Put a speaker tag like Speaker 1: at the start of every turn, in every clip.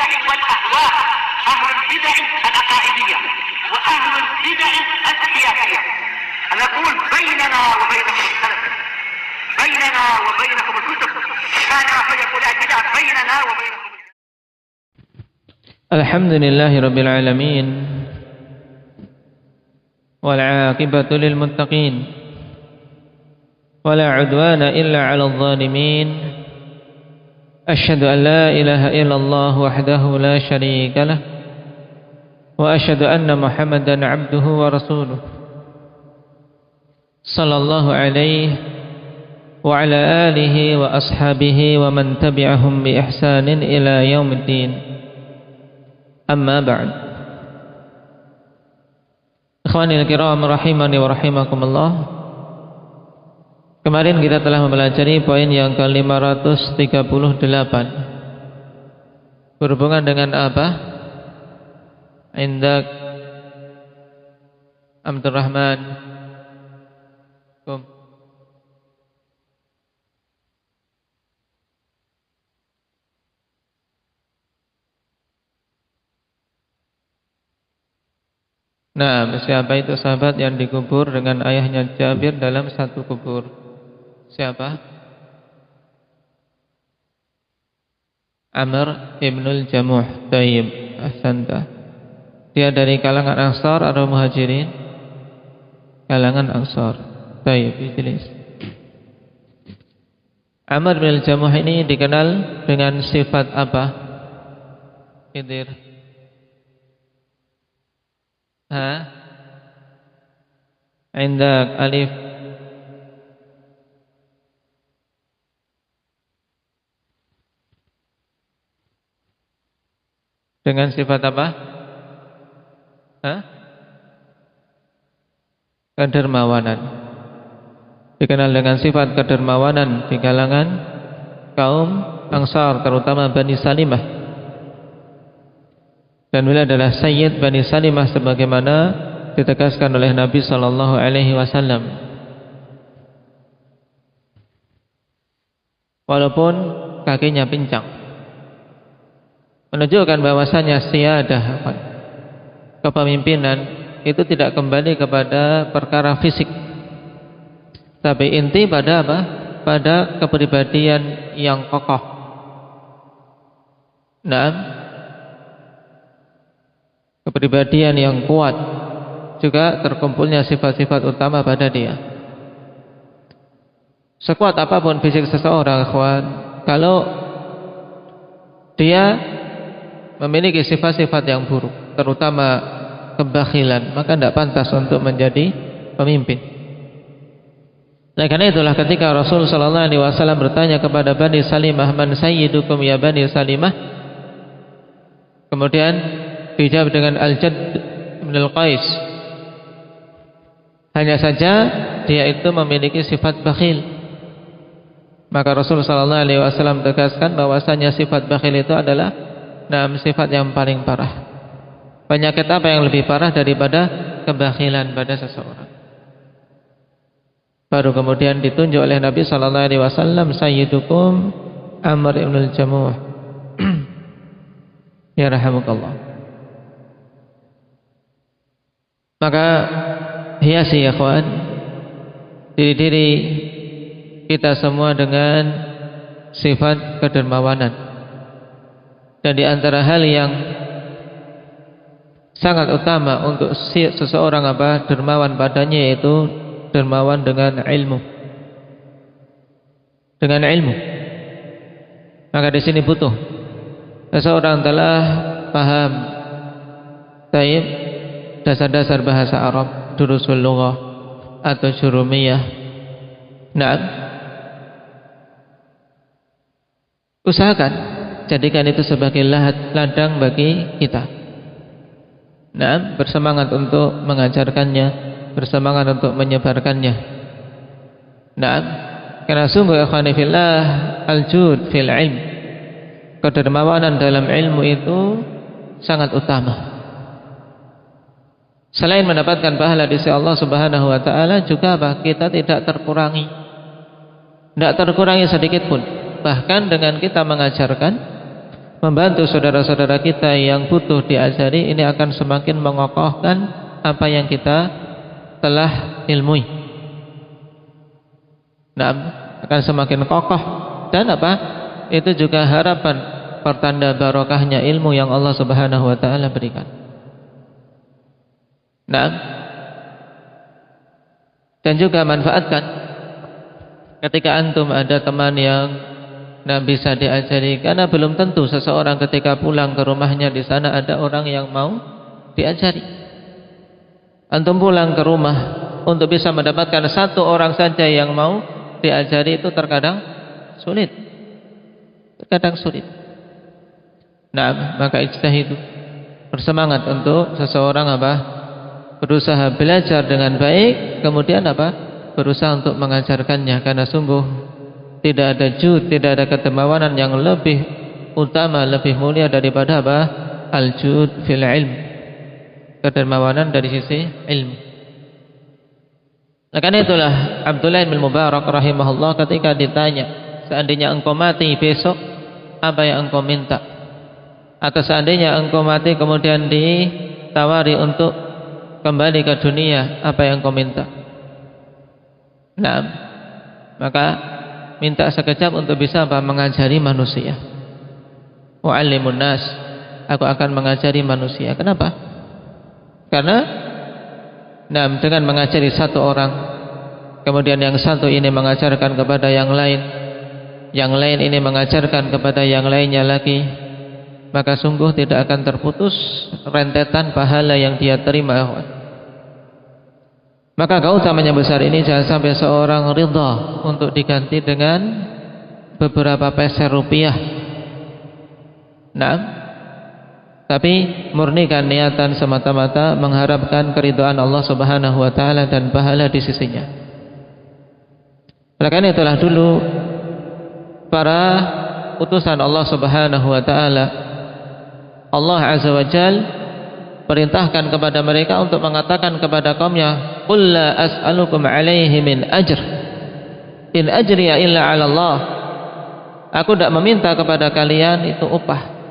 Speaker 1: البدع والأهواء، أهل البدع العقائدية وأهل البدع السياسية. نقول بيننا وبينكم السلف، بيننا وبينكم الكتب، كان فيقول البدع بيننا وبينكم.
Speaker 2: الحمد لله رب العالمين والعاقبة للمتقين ولا عدوان إلا على الظالمين. أشهد أن لا إله إلا الله وحده لا شريك له وأشهد أن محمدا عبده ورسوله صلى الله عليه وعلى آله وأصحابه ومن تبعهم بإحسان إلى يوم الدين. أما بعد. Ikhwanil kiram rahimani wa rahimakumullah. Kemarin kita telah mempelajari poin yang ke-538 berhubungan dengan apa? Indak Abdurrahman. Nah, siapa itu sahabat yang dikubur dengan ayahnya Jabir dalam satu kubur? Siapa? Amr ibnul Jamuh. Tayyib, ahsanta. Dia dari kalangan Ansar atau Muhajirin? Kalangan Ansar. Tayyib, ijlis. Amr ibnul Jamuh ini dikenal dengan sifat apa? Khidir. Indak alif. Dengan sifat apa? Kedermawanan. Dikenal dengan sifat kedermawanan di kalangan kaum Ansar, terutama Bani Salimah. Dan beliau adalah Sayyid Bani Salimah sebagaimana ditegaskan oleh Nabi sallallahu alaihi wasallam. Walaupun kakinya pincang, menunjukkan bahwasanya siyadah kepemimpinan itu tidak kembali kepada perkara fisik, tapi inti pada apa? Pada kepribadian yang kokoh. Kepribadian yang kuat, juga terkumpulnya sifat-sifat utama pada dia. Sekuat apapun fisik seseorang, ikhwan, kalau dia memiliki sifat-sifat yang buruk, terutama kebakhilan, maka tidak pantas untuk menjadi pemimpin. Nah, karena itulah ketika Rasul sallallahu alaihi wasallam bertanya kepada Bani Salimah, "Man sayyidukum ya Bani Salimah?" Kemudian dijawab dengan Al-Jadd bin Al-Qais. Hanya saja dia itu memiliki sifat bakhil. Maka Rasul sallallahu alaihi wasallam tegaskan bahwasanya sifat bakhil itu adalah sifat yang paling parah. Penyakit apa yang lebih parah daripada kebakhilan pada seseorang? Baru kemudian ditunjuk oleh Nabi sallallahu alaihi wasallam, sayyidukum Amr ibn al-Jamuh. Ya rahimakallah. Maka hiasi ya kawan diri-diri kita semua dengan sifat kedermawanan. Dan di antara hal yang sangat utama untuk seseorang dermawan padanya, yaitu dermawan dengan ilmu. Dengan ilmu. Maka di sini butuh seseorang telah paham dasar-dasar bahasa Arab, durusul lughah atau jurumiyah. Usahakan jadikan itu sebagai ladang bagi kita. Bersemangat untuk mengajarkannya, bersemangat untuk menyebarkannya. Karena sungguh ikhwani fillah, al-jud fil ilm, kedermawanan dalam ilmu itu sangat utama. Selain mendapatkan pahala di sisi Allah Subhanahu wa taala, juga kita tidak terkurangi. Tidak terkurangi sedikit pun. Bahkan dengan kita mengajarkan, membantu saudara-saudara kita yang butuh diajari, ini akan semakin mengokohkan apa yang kita telah ilmui. Nah, akan semakin kokoh dan apa? Itu juga harapan pertanda barokahnya ilmu yang Allah Subhanahu wa taala berikan. Nah, dan juga manfaatkan ketika antum ada teman yang bisa diajari, karena belum tentu seseorang ketika pulang ke rumahnya di sana ada orang yang mau diajari. Antum pulang ke rumah untuk bisa mendapatkan satu orang saja yang mau diajari itu terkadang sulit. Terkadang sulit. Nah, maka ijtihad, bersemangat untuk seseorang apa? Berusaha belajar dengan baik, kemudian apa? Berusaha untuk mengajarkannya, karena sungguh tidak ada jud, tidak ada kedermawanan yang lebih utama, lebih mulia daripada apa? Al-jud fil ilm. Kedermawanan dari sisi ilmu. Nah, karena itulah Abdullah bin Mubarak rahimahullah ketika ditanya, seandainya engkau mati besok, apa yang engkau minta? Atau seandainya engkau mati kemudian ditawari untuk kembali ke dunia, apa yang engkau minta? Nah, maka minta sekejap untuk bisa apa? Mengajari manusia. Wa'allimun nas, aku akan mengajari manusia. Kenapa? Karena dengan mengajari satu orang, kemudian yang satu ini mengajarkan kepada yang lain ini mengajarkan kepada yang lainnya lagi, maka sungguh tidak akan terputus rentetan pahala yang dia terima. Maka keutamaan besar ini jangan sampai seorang ridha untuk diganti dengan beberapa peser rupiah. Nah, tapi murnikan niatan semata-mata mengharapkan keridhaan Allah Subhanahu wa taala dan pahala di sisinya. Oleh karena itulah dulu para utusan Allah Subhanahu wa taala, Allah Azza wa Jal perintahkan kepada mereka untuk mengatakan kepada kaumnya, qul la as'alukum alaihi min ajr in ajriya illa 'ala Allah. Aku tidak meminta kepada kalian itu upah.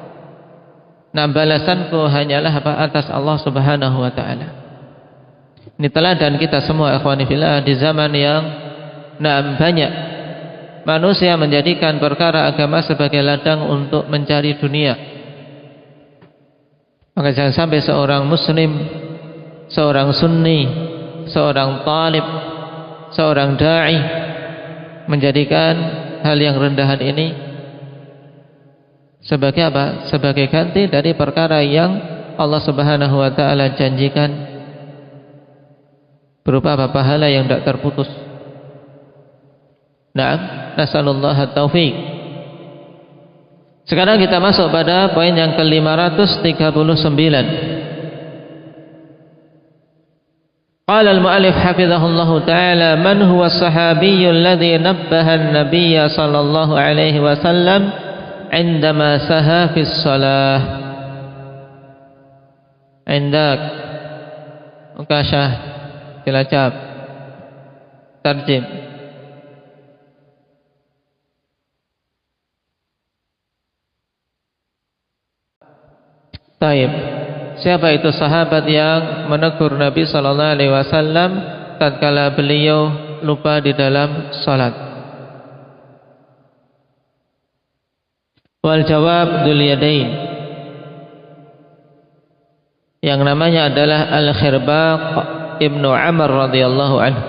Speaker 2: Nah, balasanku hanyalah atas Allah Subhanahu wa taala. Ini teladan kita semua ikhwani fillah di zaman yang banyak manusia menjadikan perkara agama sebagai ladang untuk mencari dunia. Maka jangan sampai seorang muslim, seorang sunni, seorang talib, seorang dai menjadikan hal yang rendahan ini sebagai apa? Sebagai ganti dari perkara yang Allah Subhanahu wa taala janjikan berupa apa? Pahala yang tidak terputus. Nah, nasallallahu at-taufiq. Sekarang kita masuk pada poin yang ke-539. Qala al-mu'allif hafizahullahu ta'ala, man huwa as-sahabiyyu alladhi nabbaha an-nabiy sallallahu alaihi wasallam عندما سها في الصلاة. عندك مكاشة cilacap tarjim. Taib. Siapa itu sahabat yang menegur Nabi sallallahu alaihi wasallam tatkala beliau lupa di dalam salat? Wal jawab dzul yadain, yang namanya adalah Al-Khirbaq Ibnu Amr radhiyallahu anhu.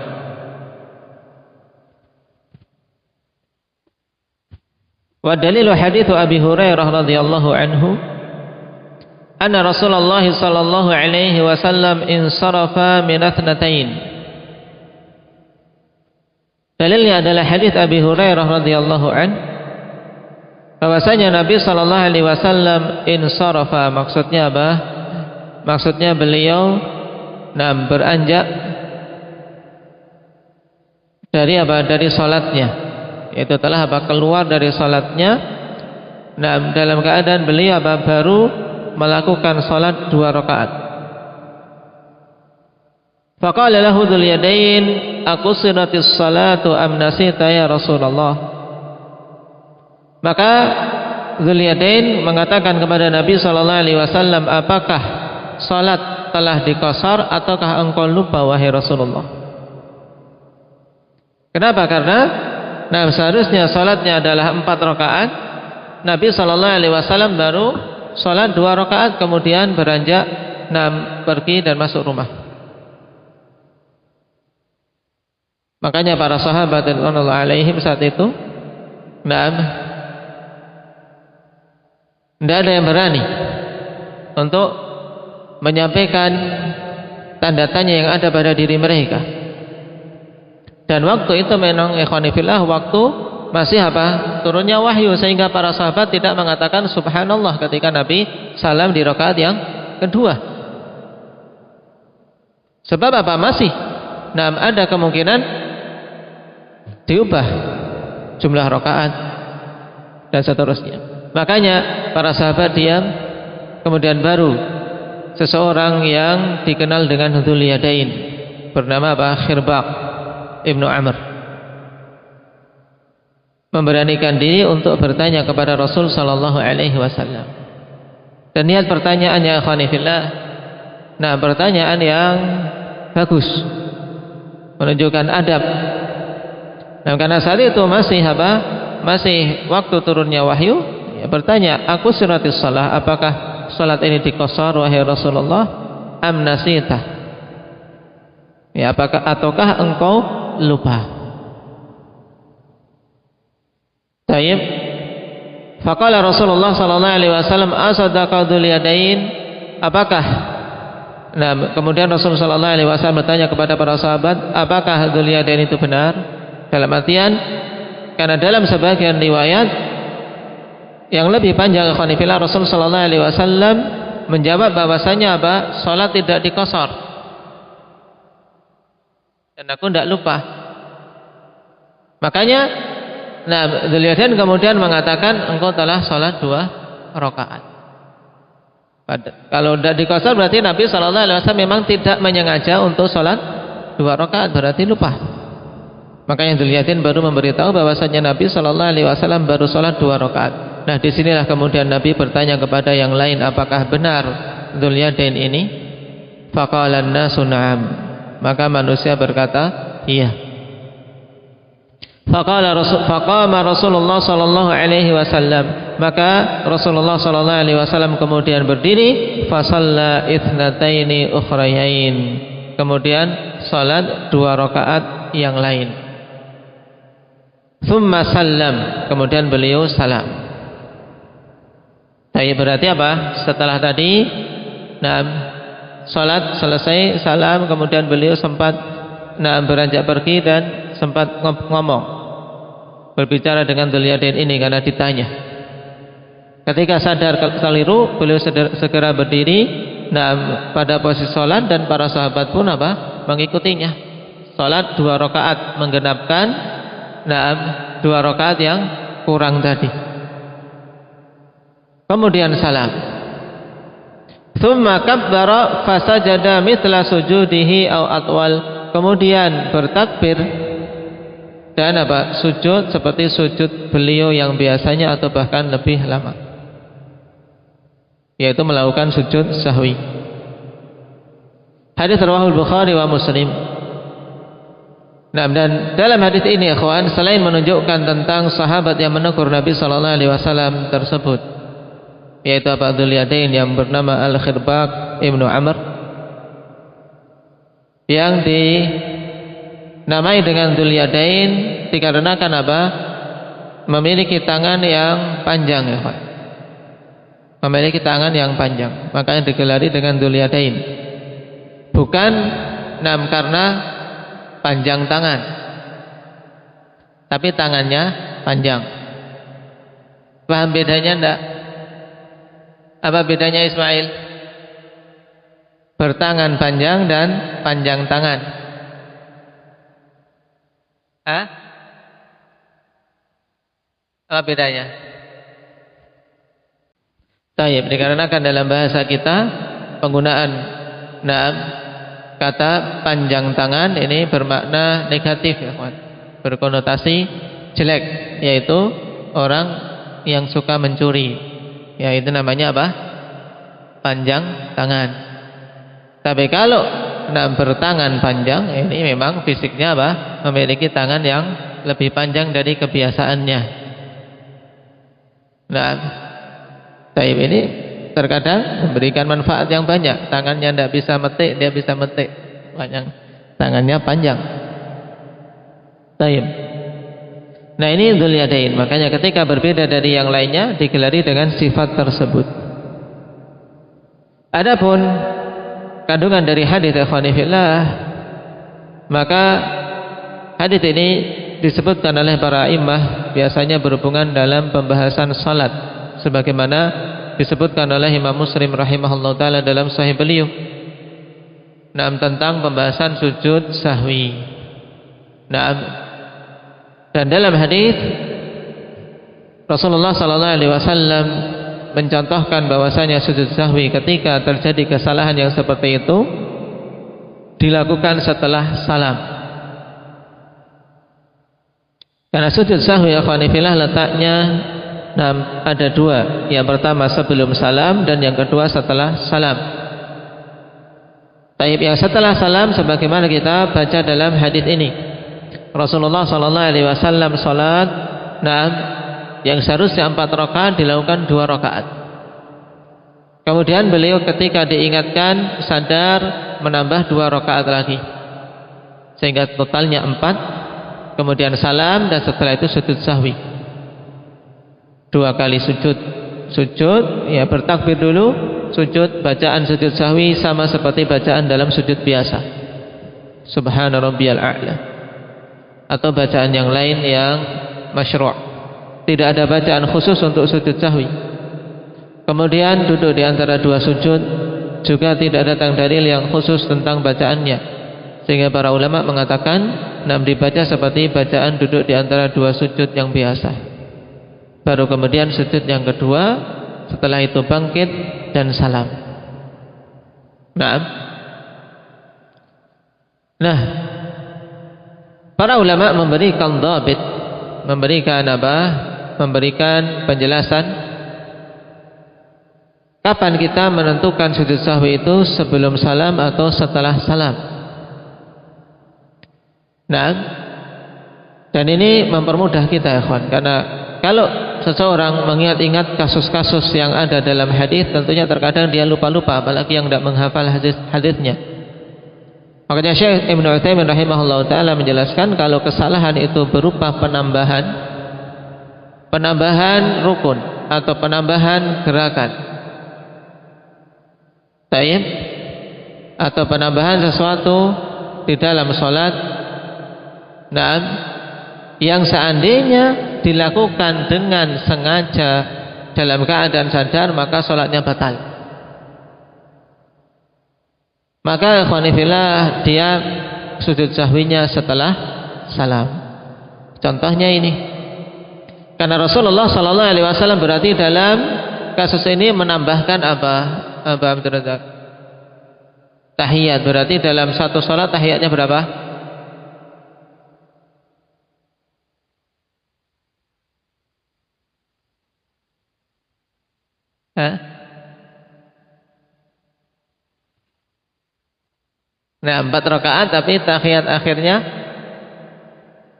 Speaker 2: Wa dalilu hadits Abi Hurairah radhiyallahu anhu anna Rasulullah sallallahu alaihi wasallam insarafa min athnatain. Dalilnya adalah hadits Abi Hurairah radhiyallahu anhu bahwasanya Nabi sallallahu alaihi wasallam insarafa, maksudnya apa? Maksudnya beliau beranjak dari apa? Dari salatnya. Itu telah apa? Keluar dari salatnya. Dalam keadaan beliau apa? Baru melakukan salat 2 rakaat. Faqala lahu dzul yadain, aqsiratis salatu am nasita ya Rasulullah? Maka Dzul-Yadain mengatakan kepada Nabi sallallahu alaihi wasallam, "Apakah salat telah diqasar ataukah engkau lupa wahai Rasulullah?" Kenapa? Karena seharusnya salatnya adalah 4 rakaat. Nabi sallallahu alaihi wasallam baru salat 2 rakaat kemudian beranjak pergi dan masuk rumah. Makanya para sahabat radhiyallahu alaihim saat itu tidak ada yang berani untuk menyampaikan tanda tanya yang ada pada diri mereka. Dan waktu itu memang ikhwanifillah, waktu masih turunnya wahyu, sehingga para sahabat tidak mengatakan subhanallah ketika Nabi salam di rakaat yang kedua. Sebab masih ada kemungkinan diubah jumlah rakaat dan seterusnya. Makanya para sahabat diam. Kemudian baru seseorang yang dikenal dengan Dzul-Yadain bernama Khirbaq Ibnu Amr memberanikan diri untuk bertanya kepada Rasul sallallahu alaihi wasallam. Dan niat pertanyaannya khonifillah, pertanyaan yang bagus, menunjukkan adab. Karena saat itu masih waktu turunnya wahyu, bertanya, "Aku siratis shalah, apakah salat ini diqasar wahai Rasulullah? Am nasita?" Ataukah engkau lupa? Tayyib. Faqala Rasulullah sallallahu alaihi wasallam, "Asadaqa Dzul-Yadain?" Apakah kemudian Rasul sallallahu alaihi wasallam bertanya kepada para sahabat, apakah Dzul-Yadain itu benar? Dalam artian, karena dalam sebagian riwayat yang lebih panjang khonifillah, Rasul sallallahu alaihi wasallam menjawab bahwasanya salat tidak diqasar. Dan aku tidak lupa. Makanya Dzul-Yadain kemudian mengatakan, engkau telah salat 2 rakaat. Kalau tidak diqasar berarti Nabi sallallahu alaihi wasallam memang tidak menyengaja untuk salat 2 rakaat, berarti lupa. Makanya Dzul-Yadain baru memberitahu bahwasanya Nabi sallallahu alaihi wasallam baru salat 2 rakaat. Disinilah kemudian Nabi bertanya kepada yang lain, apakah benar Dzul-Yadain ini? Faqala an-nasu na'am. Maka manusia berkata, iya. Faqama Rasulullah sallallahu alaihi wasallam. Maka Rasulullah sallallahu alaihi wasallam kemudian berdiri, fa shalla ithnataini ukhrayain. Kemudian salat 2 rakaat yang lain. Tsumma sallam, kemudian beliau salam. Berarti setelah tadi salat selesai, salam, kemudian beliau sempat beranjak pergi dan sempat ngomong, berbicara dengan Dzul-Yadain ini karena ditanya. Ketika sadar keliru, beliau segera berdiri pada posisi salat dan para sahabat pun mengikutinya. Salat 2 rakaat menggenapkan 2 rakaat yang kurang tadi. Kemudian salam. Tsumma kabbara fasajada mithla sujudihi aw atwal. Kemudian bertakbir dan sujud seperti sujud beliau yang biasanya atau bahkan lebih lama, yaitu melakukan sujud sahwi. Hadis riwayat Bukhari wa Muslim. Dan dalam hadis ini ikhwan, selain menunjukkan tentang sahabat yang menegur Nabi sallallahu alaihi wasallam tersebut, yaitu Dzul-Yadain yang bernama Khirbaq Ibnu Amr, yang dinamai dengan Dzul-Yadain dikarenakan memiliki tangan yang panjang, ikhwan. Memiliki tangan yang panjang, makanya digelari dengan Dzul-Yadain. Bukan karena panjang tangan, tapi tangannya panjang. Paham bedanya enggak? Apa bedanya Ismail? Bertangan panjang dan panjang tangan. Apa bedanya? Tayyib, dikarenakan dalam bahasa kita penggunaan kata panjang tangan ini bermakna negatif, ya kawan. Berkonotasi jelek, yaitu orang yang suka mencuri. Ya, itu namanya apa? Panjang tangan. Tapi kalau bertangan panjang, ini memang fisiknya apa? Memiliki tangan yang lebih panjang dari kebiasaannya. Nah, taib ini terkadang memberikan manfaat yang banyak. Tangannya tidak bisa metik, dia bisa metik. Banyak. Tangannya panjang. Taib. Nah, ini dzul yadain. Makanya ketika berbeda dari yang lainnya digelari dengan sifat tersebut. Adapun kandungan dari hadits ikhwani fillah, maka hadits ini disebutkan oleh para imam biasanya berhubungan dalam pembahasan salat, sebagaimana disebutkan oleh Imam Muslim rahimahullah taala dalam sahih beliau. Tentang pembahasan sujud sahwi. Dan dalam hadis Rasulullah sallallahu alaihi wasallam mencontohkan bahwasanya sujud sahwi ketika terjadi kesalahan yang seperti itu dilakukan setelah salam. Karena sujud sahwi akhwani fillah letaknya ada dua. Yang pertama sebelum salam dan yang kedua setelah salam. Taib yang setelah salam sebagaimana kita baca dalam hadis ini. Rasulullah sallallahu alaihi wasallam salat yang seharusnya 4 rakaat dilakukan 2 rakaat. Kemudian beliau ketika diingatkan sadar menambah 2 rakaat lagi, sehingga totalnya 4. Kemudian salam dan setelah itu sujud sahwi. 2 kali sujud ya, bertakbir dulu, sujud, bacaan sujud sahwi sama seperti bacaan dalam sujud biasa, subhana rabbiyal a'la, atau bacaan yang lain yang masyru'. Tidak ada bacaan khusus untuk sujud sahwi. Kemudian duduk di antara 2 sujud, juga tidak datang dalil yang khusus tentang bacaannya, sehingga para ulama mengatakan dibaca seperti bacaan duduk di antara 2 sujud yang biasa. Baru kemudian sujud yang kedua, setelah itu bangkit dan salam. Nah, para ulama memberikan dhabit, memberikan penjelasan kapan kita menentukan sujud sahwi itu, sebelum salam atau setelah salam. Dan ini mempermudah kita ya kawan, karena kalau seseorang mengingat-ingat kasus-kasus yang ada dalam hadis, tentunya terkadang dia lupa-lupa, apalagi yang tidak menghafal hadisnya. Makanya Syekh Ibnu Utsaimin rahimahullah taala menjelaskan kalau kesalahan itu berupa penambahan rukun atau penambahan gerakan, taib, atau penambahan sesuatu di dalam sholat, yang seandainya dilakukan dengan sengaja dalam keadaan sadar, maka sholatnya batal. Maka ikhwanifillah, dia sujud sahwinya setelah salam. Contohnya ini, karena Rasulullah sallallahu alaihi wasallam berarti dalam kasus ini menambahkan apa Abdul Razak? Tahiyat. Berarti dalam satu salat tahiyatnya berapa? Nah, 4 rakaat tapi tahiyat akhirnya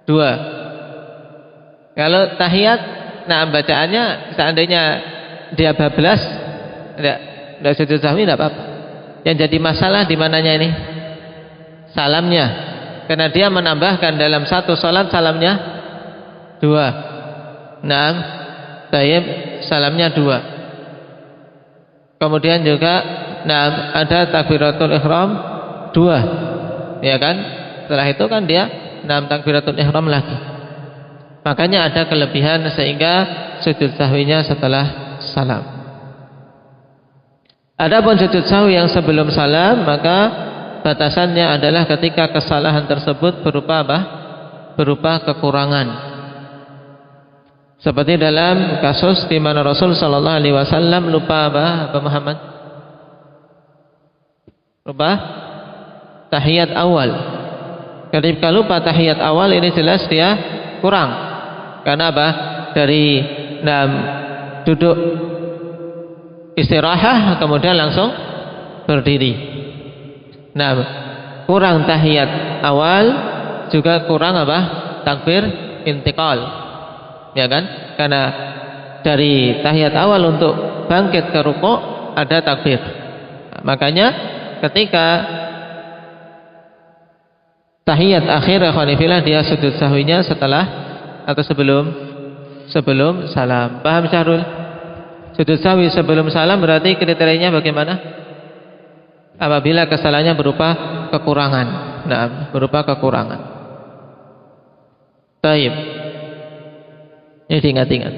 Speaker 2: 2. Kalau tahiyat, bacaannya seandainya dia bablas, tidak sujud sahwi, tidak apa-apa. Yang jadi masalah di mananya ini? Salamnya. Karena dia menambahkan dalam satu salat salamnya 2. Tayyib, salamnya 2. Kemudian juga ada takbiratul ihram 2, ya kan? Setelah itu kan dia takbiratul ihram lagi. Makanya ada kelebihan sehingga sujud sahwinya setelah salam. Adapun sujud sahwi yang sebelum salam, maka batasannya adalah ketika kesalahan tersebut berupa apa? Berupa kekurangan. Seperti dalam kasus di mana Rasul sallallahu alaihi wasallam lupa apa Muhammad? Lupa tahiyat awal. Ketika lupa tahiyat awal, ini jelas dia kurang. Karena apa? Dari nah, duduk istirahat kemudian langsung berdiri. Nah, kurang tahiyat awal, juga kurang apa? Takbir intiqal. Ya kan? Karena dari tahiyat awal untuk bangkit ke rukuk ada takbir. Nah, makanya ketika tahiyat akhir ikhwanifillah dia sujud sahwinya setelah atau sebelum salam. Paham Syahrul? Sujud sahwi sebelum salam berarti kriterianya bagaimana? Apabila kesalahannya berupa kekurangan. Nah, berupa kekurangan. Baik. Ini diingat-ingat.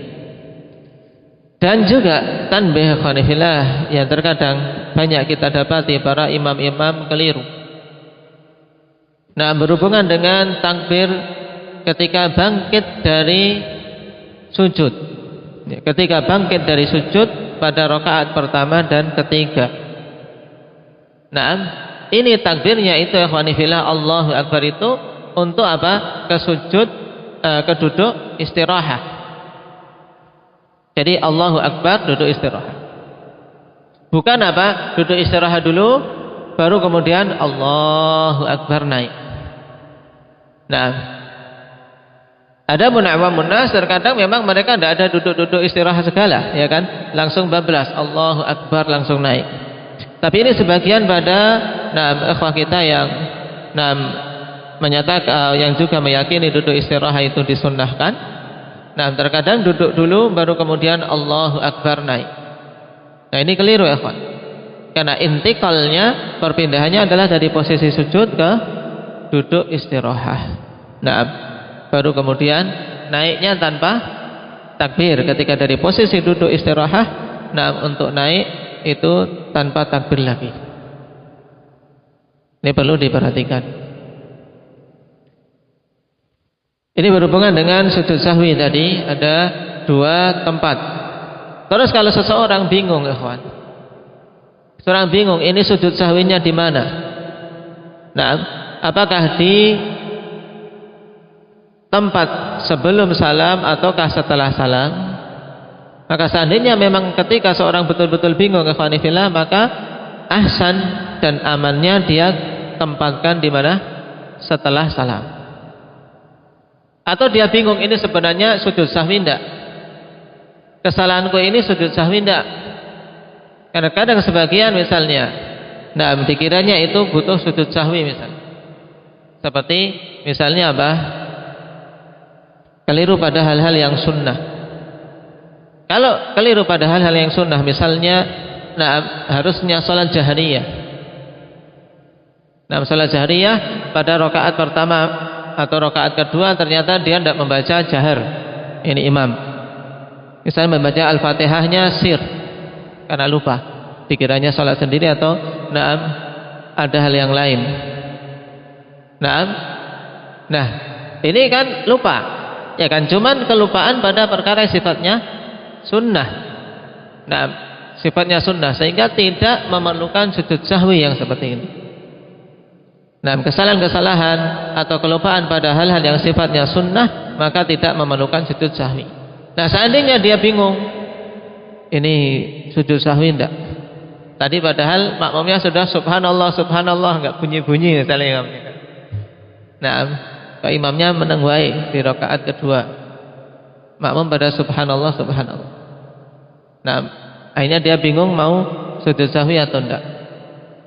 Speaker 2: Dan juga tanbih ikhwanifillah yang terkadang banyak kita dapati para imam-imam keliru. Nah, berhubungan dengan takbir ketika bangkit dari sujud. Ketika bangkit dari sujud pada rakaat pertama dan ketiga. Nah, ini takbirnya itu ikhwanifillah Allahu Akbar itu untuk apa? Ke sujud, ke duduk istirahat. Jadi Allahu Akbar duduk istirahat. Bukan apa? Duduk istirahat dulu baru kemudian Allahu Akbar naik. Nah, ada munawamun nas terkadang memang mereka tidak ada duduk-duduk istirahat segala, ya kan? Langsung bablas Allahu Akbar langsung naik. Tapi ini sebagian pada ikhwah kita yang menyatakan yang juga meyakini duduk istirahat itu disunnahkan. Nah, terkadang duduk dulu baru kemudian Allahu Akbar naik. Nah, ini keliru ya, ikhwan. Karena intiqalnya perpindahannya adalah dari posisi sujud ke duduk istirahat. Nah, baru kemudian naiknya tanpa takbir. Ketika dari posisi duduk istirahat, nah untuk naik itu tanpa takbir lagi. Ini perlu diperhatikan. Ini berhubungan dengan sujud sahwi tadi, ada dua tempat. Terus kalau seseorang bingung, ikhwan, seorang bingung ini sujud sahwinya di mana? Nah, apakah di tempat sebelum salam ataukah setelah salam? Maka seandainya memang ketika seorang betul-betul bingung ikhwanifillah, maka ahsan dan amannya dia tempatkan di mana? Setelah salam. Atau dia bingung ini sebenarnya sujud sahwi enggak? Kesalahanku ini sujud sahwi enggak? Kadang-kadang sebagian misalnya, nah dikiranya itu butuh sujud sahwi misalnya. Seperti misalnya apa? Keliru pada hal-hal yang sunnah. Kalau keliru pada hal-hal yang sunnah, misalnya, nah harusnya salat jahriyah. Nah, salat jahriyah pada rakaat pertama atau rakaat kedua ternyata dia tidak membaca jahar. Ini imam. Misalnya membaca Al-Fatihahnya sir karena lupa. Dikiranya salat sendiri atau nah ada hal yang lain. Nah, ini kan lupa. Ya kan, cuman kelupaan pada perkara sifatnya sunnah. Nah, sifatnya sunnah sehingga tidak memerlukan sujud sahwi yang seperti ini. Nah, kesalahan-kesalahan atau kelupaan pada hal-hal yang sifatnya sunnah maka tidak memerlukan sujud sahwi. Nah, seandainya dia bingung, ini sujud sahwi enggak? Tadi padahal makmumnya sudah subhanallah subhanallah enggak bunyi-bunyi misalnya. Nah, imamnya menang wae di rakaat kedua. Makmum pada subhanallah subhanallah. Nah, akhirnya dia bingung mau sujud sahwi atau enggak.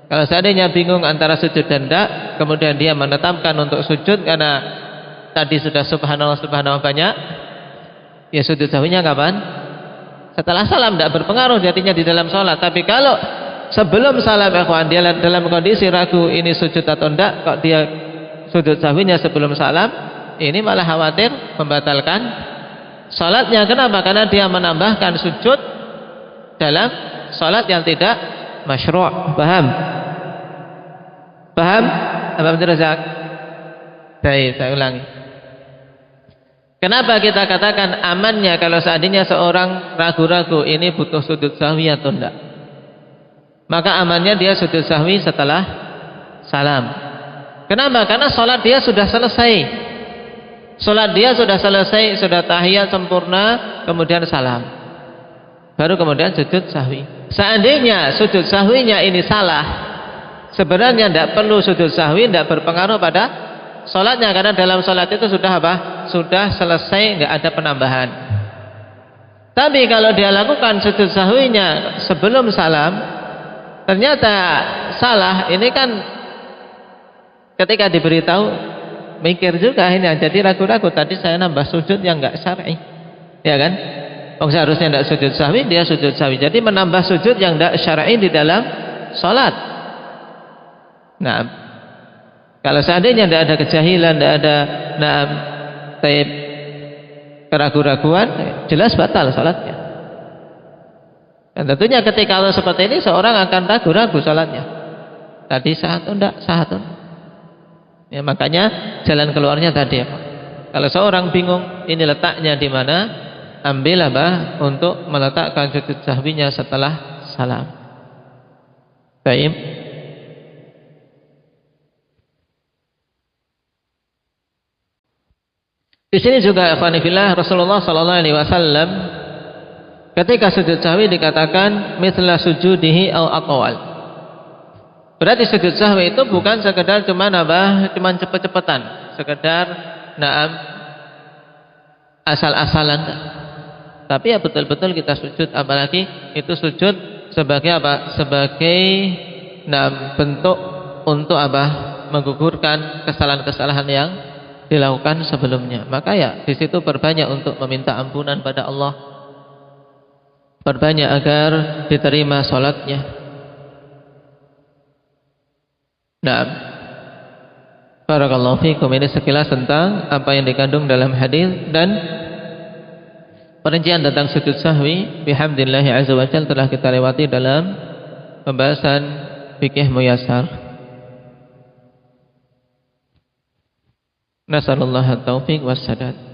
Speaker 2: Kalau seandainya bingung antara sujud dan enggak, kemudian dia menetapkan untuk sujud karena tadi sudah subhanallah subhanallah banyak, ya sujud sahwinya kapan? Setelah salam, enggak berpengaruh jadinya di dalam sholat. Tapi kalau sebelum salam ikhwan dia dalam kondisi ragu ini sujud atau enggak, kok dia sujud sahwinya sebelum salam, ini malah khawatir membatalkan salatnya. Kenapa? Karena dia menambahkan sujud dalam salat yang tidak masyru'. Paham? Paham? Apa betul Razak? Baik, saya ulangi. Kenapa kita katakan amannya kalau seandainya seorang ragu-ragu ini butuh sujud sahwi atau enggak? Maka amannya dia sujud sahwi setelah salam. Kenapa? Karena sholat dia sudah selesai. Salat dia sudah selesai, sudah tahiyat sempurna, kemudian salam. Baru kemudian sujud sahwi. Seandainya sujud sahwinya ini salah, sebenarnya tidak perlu sujud sahwi, tidak berpengaruh pada salatnya, karena dalam salat itu sudah apa? Sudah selesai, tidak ada penambahan. Tapi kalau dia lakukan sujud sahwinya sebelum salam, ternyata salah, ini kan ketika diberitahu mikir juga ini, jadi ragu-ragu, tadi saya nambah sujud yang enggak syar'i, ya kan? Seharusnya tidak sujud sahwi, dia sujud sahwi. Jadi menambah sujud yang tidak syar'i di dalam salat. Nah, kalau seandainya tidak ada kejahilan, tidak ada keraguan-raguan, jelas batal salatnya. Dan tentunya ketika hal seperti ini seorang akan ragu-ragu salatnya. Tadi sah atau tidak, sah atau tidak. Ya, makanya jalan keluarnya tadi apa? Kalau seorang bingung ini letaknya di mana, ambil apa untuk meletakkan sujud sahwinya setelah salam. Baik. Di sini juga ikhwanifillah, Rasulullah sallallahu alaihi wasallam ketika sujud sahwi dikatakan mithla sujudihi au aqwal. Berarti sujud sahwi itu bukan sekedar cuman cepet-cepetan, sekedar asal-asalan. Tapi ya betul-betul kita sujud, apalagi itu sujud sebagai apa? Sebagai bentuk untuk apa? Menggugurkan kesalahan-kesalahan yang dilakukan sebelumnya. Maka ya di situ perbanyak untuk meminta ampunan pada Allah. Perbanyak agar diterima salatnya. Nah, barakallahu fikum, ini sekilas tentang apa yang dikandung dalam hadis, dan perincian tentang sujud sahwi bihamdillahi azza wa jalla telah kita lewati dalam pembahasan fikih muyassar. Nasallallahu at-taufiq was sadad.